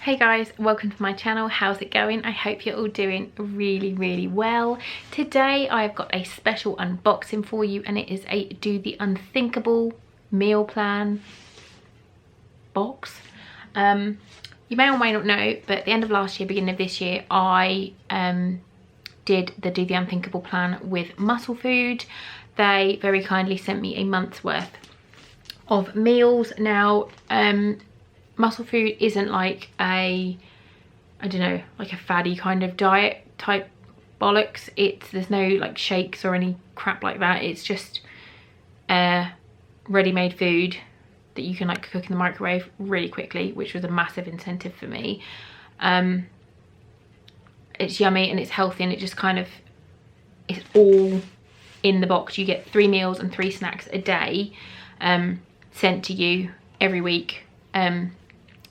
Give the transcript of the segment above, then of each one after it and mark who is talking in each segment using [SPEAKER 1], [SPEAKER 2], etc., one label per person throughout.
[SPEAKER 1] Hey guys, welcome to my channel. How's it going? I hope you're all doing really well. Today I've got a special unboxing for you, and it is a Do the Unthinkable meal plan box. You may or may not know, but at the end of last year, beginning of this year, I did the Do the Unthinkable plan with Musclefood. They very kindly sent me a month's worth of meals. Now, Musclefood isn't like a, I don't know, like a faddy kind of diet type bollocks. There's no like shakes or any crap like that. It's just ready-made food that you can like cook in the microwave really quickly, which was a massive incentive for me. It's yummy and it's healthy, and it just kind of, it's all in the box. You get 3 meals and 3 snacks a day sent to you every week.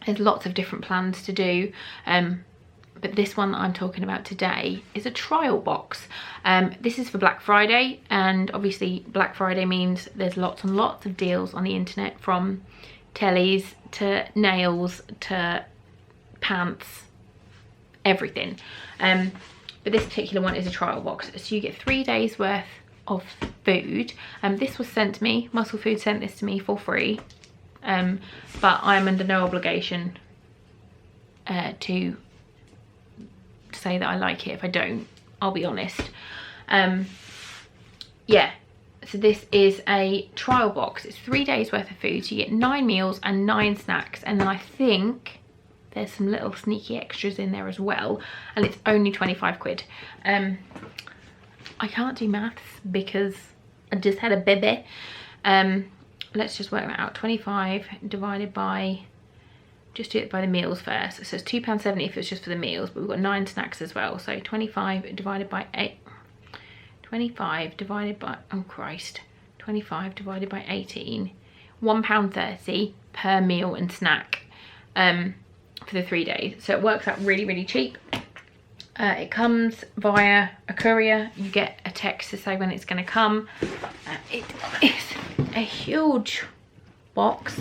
[SPEAKER 1] There's lots of different plans to do, but this one that I'm talking about today is a trial box. This is for Black Friday, and obviously Black Friday means there's lots and lots of deals on the internet, from tellies to nails to pants, everything. But this particular one is a trial box, so you get 3 days worth of food. This was sent to me, Musclefood sent this to me for free. But I'm under no obligation to say that I like it if I don't, I'll be honest. Yeah, so this is a trial box. It's 3 days worth of food, so you get 9 meals and 9 snacks, and then I think there's some little sneaky extras in there as well, and it's only 25 quid. I can't do maths because I just had a baby. Let's just work that out. 25 divided by, just do it by the meals first. So it's £2.70 if it's just for the meals, but we've got 9 snacks as well. So 25 divided by 8, 25 divided by, oh Christ, 25 divided by 18, £1.30 per meal and snack for the 3 days. So it works out really cheap. It comes via a courier. You get a text to say when it's going to come. It is a huge box,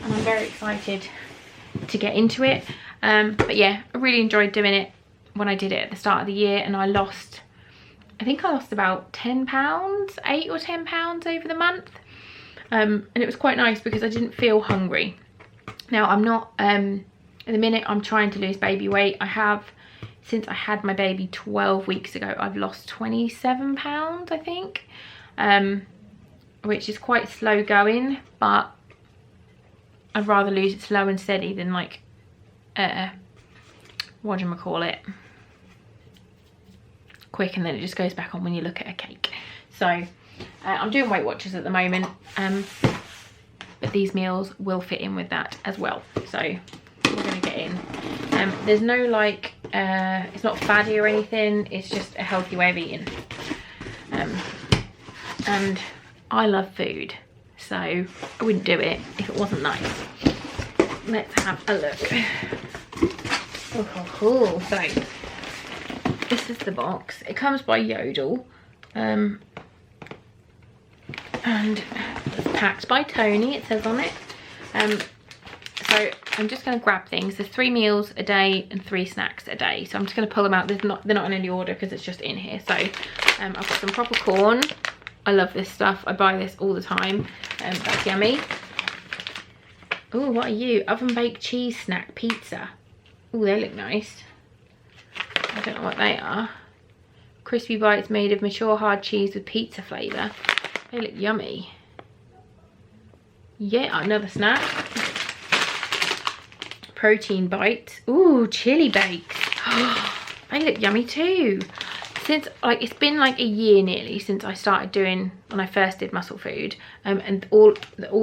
[SPEAKER 1] and I'm very excited to get into it. But yeah, I really enjoyed doing it when I did it at the start of the year, and I think I lost about £10, 8 or 10 pounds over the month. And it was quite nice because I didn't feel hungry. Now I'm not, at the minute I'm trying to lose baby weight. I have, since I had my baby 12 weeks ago, I've lost 27 pounds, I think, which is quite slow going, but I'd rather lose it slow and steady than like, whatchamacallit, quick and then it just goes back on when you look at a cake. So I'm doing Weight Watchers at the moment, but these meals will fit in with that as well. So we're gonna get in. There's no like, it's not faddy or anything, it's just a healthy way of eating. And I love food, so I wouldn't do it if it wasn't nice. Let's have a look. Oh, so this is the box. It comes by Yodel, and it's packed by Tony, it says on it. So I'm just going to grab things. There's 3 meals a day and 3 snacks a day. So I'm just going to pull them out. They're not in any order because it's just in here. So I've got some proper corn. I love this stuff. I buy this all the time. That's yummy. Oh, what are you? Oven baked cheese snack pizza. Oh, they look nice. I don't know what they are. Crispy bites made of mature hard cheese with pizza flavour. They look yummy. Yeah, another snack. Protein bites. Ooh, chili bakes. They look yummy too. Since like, it's been like a year nearly since I started doing, when I first did Musclefood, and all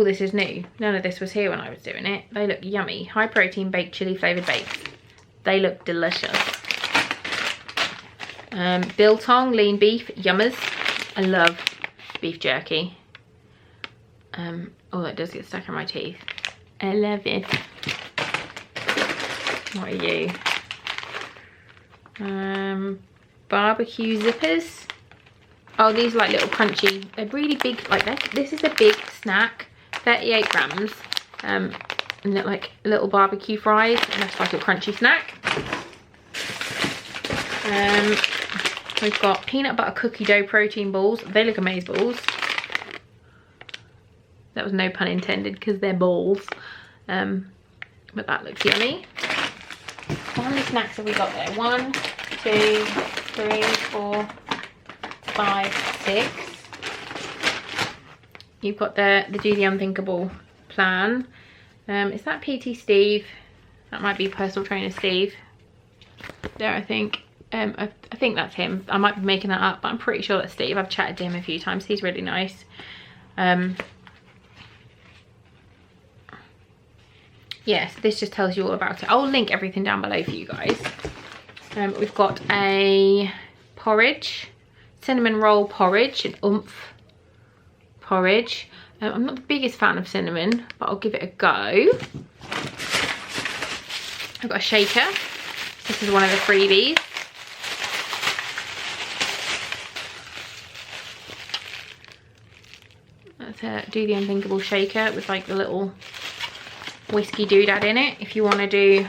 [SPEAKER 1] this is new. None of this was here when I was doing it. They look yummy. High protein baked chili flavoured bakes. They look delicious. Biltong lean beef yummers. I love beef jerky. Oh, that does get stuck in my teeth. I love it. What are you? Barbecue zippers. Oh, these are like little crunchy. They're really big like this. This is a big snack, 38 grams. and they're like little barbecue fries, and that's like a crunchy snack. We've got peanut butter cookie dough protein balls. They look amazing balls. That was no pun intended because they're balls. But that looks yummy. How many snacks have we got there? 1, 2, 3, 4, 5, 6. You've got the Do the Unthinkable plan. Is that PT Steve? That might be personal trainer Steve. There, I think. I think that's him. I might be making that up, but I'm pretty sure that's Steve. I've chatted to him a few times. He's really nice. Yes, this just tells you all about it. I'll link everything down below for you guys. We've got a porridge, cinnamon roll porridge, an oomph porridge. I'm not the biggest fan of cinnamon, but I'll give it a go. I've got a shaker. This is one of the freebies. That's a Do the Unthinkable shaker with like the little whiskey doodad in it. If you want to do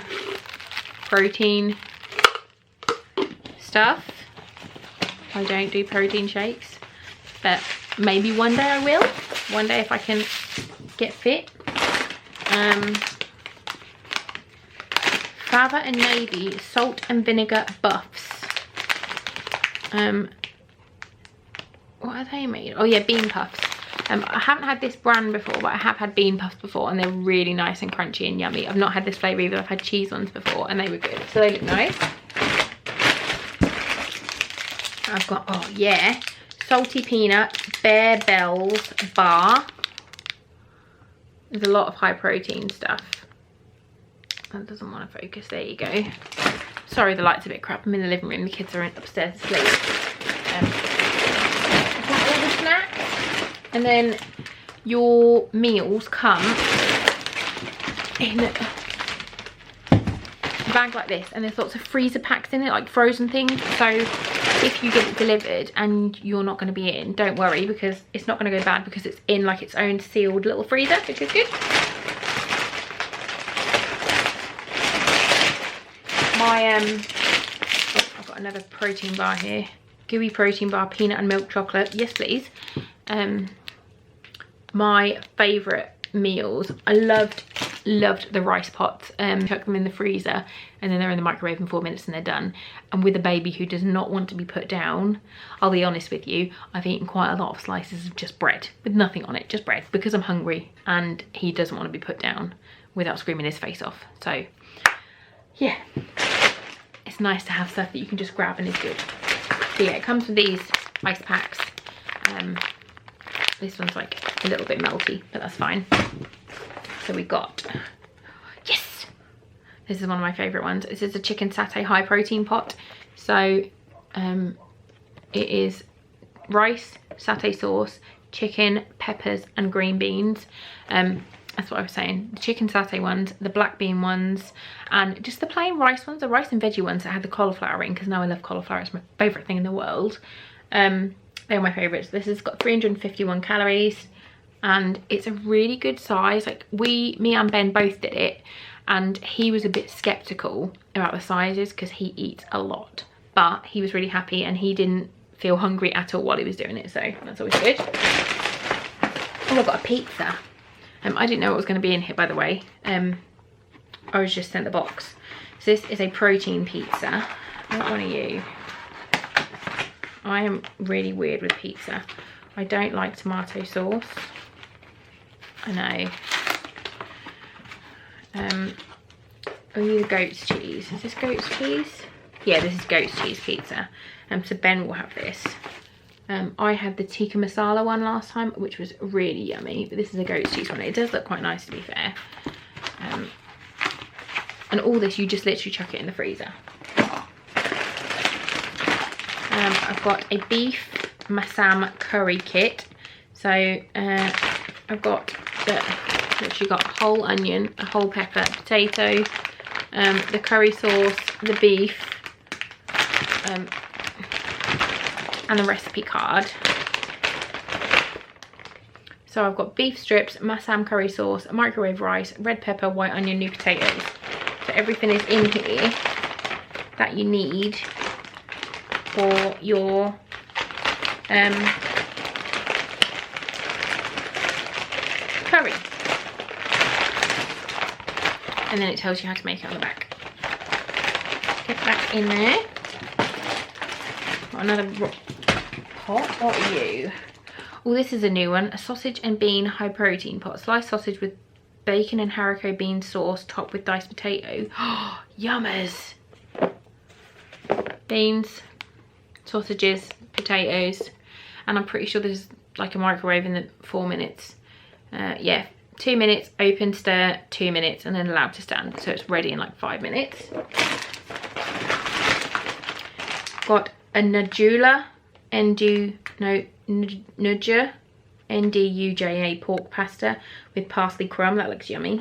[SPEAKER 1] protein stuff. I don't do protein shakes, but maybe one day I will. One day if I can get fit. Fava and Navy salt and vinegar buffs. What are they made? Oh yeah, bean puffs. I haven't had this brand before, but I have had bean puffs before, and they're really nice and crunchy and yummy. I've not had this flavour either. I've had cheese ones before, and they were good. So they look nice. I've got, oh yeah, salty peanut Bear Bells bar. There's a lot of high protein stuff. That doesn't want to focus. There you go. Sorry, the light's a bit crap. I'm in the living room. The kids are upstairs asleep. I've got all the snacks. And then your meals come in a bag like this, and there's lots of freezer packs in it, like frozen things. So if you get it delivered and you're not going to be in, don't worry, because it's not going to go bad, because it's in like its own sealed little freezer, which is good. I've got another protein bar here. Gooey protein bar, peanut and milk chocolate. Yes, please. My favourite meals. I loved the rice pots. Chuck them in the freezer, and then they're in the microwave in 4 minutes and they're done. And with a baby who does not want to be put down, I'll be honest with you, I've eaten quite a lot of slices of just bread with nothing on it, just bread, because I'm hungry and he doesn't want to be put down without screaming his face off. So yeah, it's nice to have stuff that you can just grab and is good. So yeah, it comes with these ice packs. This one's like a little bit melty, but that's fine. So we got, yes, this is one of my favourite ones. This is a chicken satay high protein pot. So it is rice, satay sauce, chicken, peppers and green beans. That's what I was saying. The chicken satay ones, the black bean ones, and just the plain rice ones, the rice and veggie ones that had the cauliflower in, because now I love cauliflower. It's my favourite thing in the world. They're my favourites. This has got 351 calories, and it's a really good size. Like me and Ben both did it, and he was a bit skeptical about the sizes because he eats a lot, but he was really happy and he didn't feel hungry at all while he was doing it, so that's always good. Oh, I've got a pizza. I didn't know what was going to be in here, by the way. I was just sent the box. So this is a protein pizza. What one are you? I am really weird with pizza. I don't like tomato sauce. I know. Are you the goat's cheese? Is this goat's cheese? Yeah, this is goat's cheese pizza. So Ben will have this. I had the tikka masala one last time, which was really yummy, but this is a goat's cheese one. It does look quite nice, to be fair. And all this, you just literally chuck it in the freezer. I've got a beef masam curry kit. So I've got literally got a whole onion, a whole pepper, potato, the curry sauce, the beef, and a recipe card. So I've got beef strips, masam curry sauce, microwave rice, red pepper, white onion, new potatoes. So everything is in here that you need for your curry. And then it tells you how to make it on the back. Get that in there. Got another pot. What are you? Oh, this is a new one. A sausage and bean high protein pot. Sliced sausage with bacon and haricot bean sauce topped with diced potato. Oh, yummers. Beans, sausages, potatoes, and I'm pretty sure there's like a microwave in the 4 minutes. Yeah, 2 minutes, open, stir, 2 minutes, and then allowed to stand. So it's ready in like 5 minutes. Got a Nduja, Nduja pork pasta with parsley crumb. That looks yummy.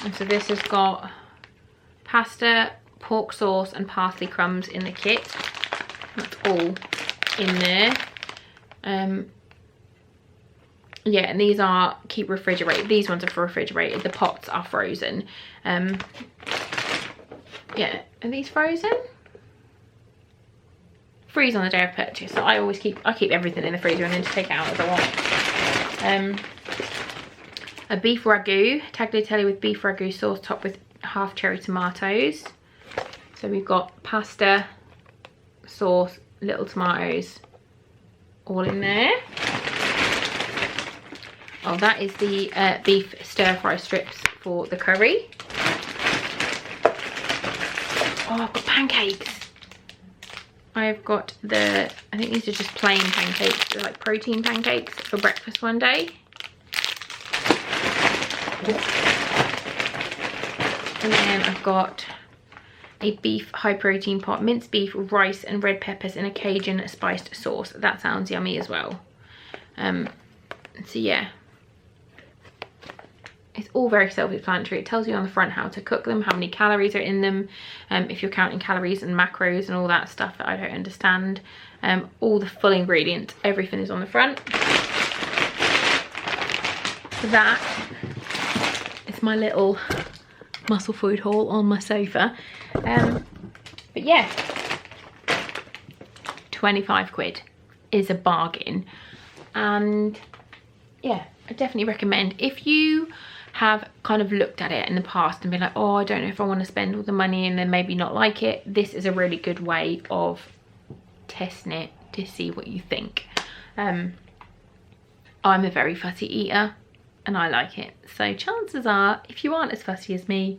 [SPEAKER 1] And so this has got pasta, pork sauce and parsley crumbs in the kit. That's all in there. Yeah, and these are keep refrigerated. These ones are for refrigerated. The pots are frozen. Yeah, are these frozen? Freeze on the day of purchase. So I keep everything in the freezer and then just take it out as I want. A beef ragu, tagliatelle with beef ragu sauce topped with half cherry tomatoes. So we've got pasta, sauce, little tomatoes, all in there. Oh, that is the beef stir fry strips for the curry. Oh, I've got pancakes. I've got I think these are just plain pancakes. They're like protein pancakes for breakfast one day. And then I've got a beef high protein pot, minced beef, rice and red peppers in a Cajun spiced sauce. That sounds yummy as well. So yeah, it's all very self-explanatory. It tells you on the front how to cook them, how many calories are in them, if you're counting calories and macros and all that stuff that I don't understand. All the full ingredients, everything is on the front. So that is my little muscle food haul on my sofa. But yeah, 25 quid is a bargain. And yeah, I definitely recommend, if you have kind of looked at it in the past and been like, oh, I don't know if I want to spend all the money and then maybe not like it, this is a really good way of testing it to see what you think. I'm a very fussy eater and I like it, so chances are if you aren't as fussy as me,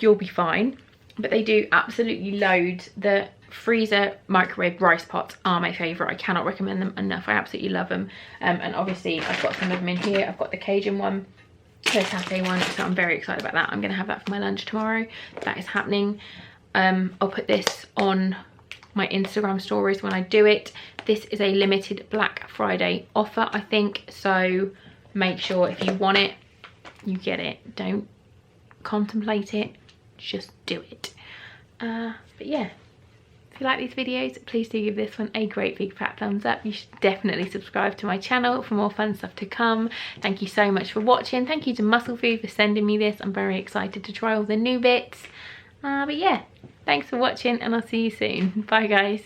[SPEAKER 1] you'll be fine. But they do absolutely load. The freezer microwave rice pots are my favorite. I cannot recommend them enough. I absolutely love them. And obviously I've got some of them in here. I've got the Cajun one, the satay one, so I'm very excited about that. I'm gonna have that for my lunch tomorrow. That is happening. I'll put this on my Instagram stories when I do it. This is a limited Black Friday offer, I think, so make sure if you want it, you get it. Don't contemplate it, just do it. But yeah, if you like these videos, please do give this one a great big fat thumbs up. You should definitely subscribe to my channel for more fun stuff to come. Thank you so much for watching. Thank you to Muscle Food for sending me this. I'm very excited to try all the new bits. But yeah, thanks for watching and I'll see you soon. Bye guys.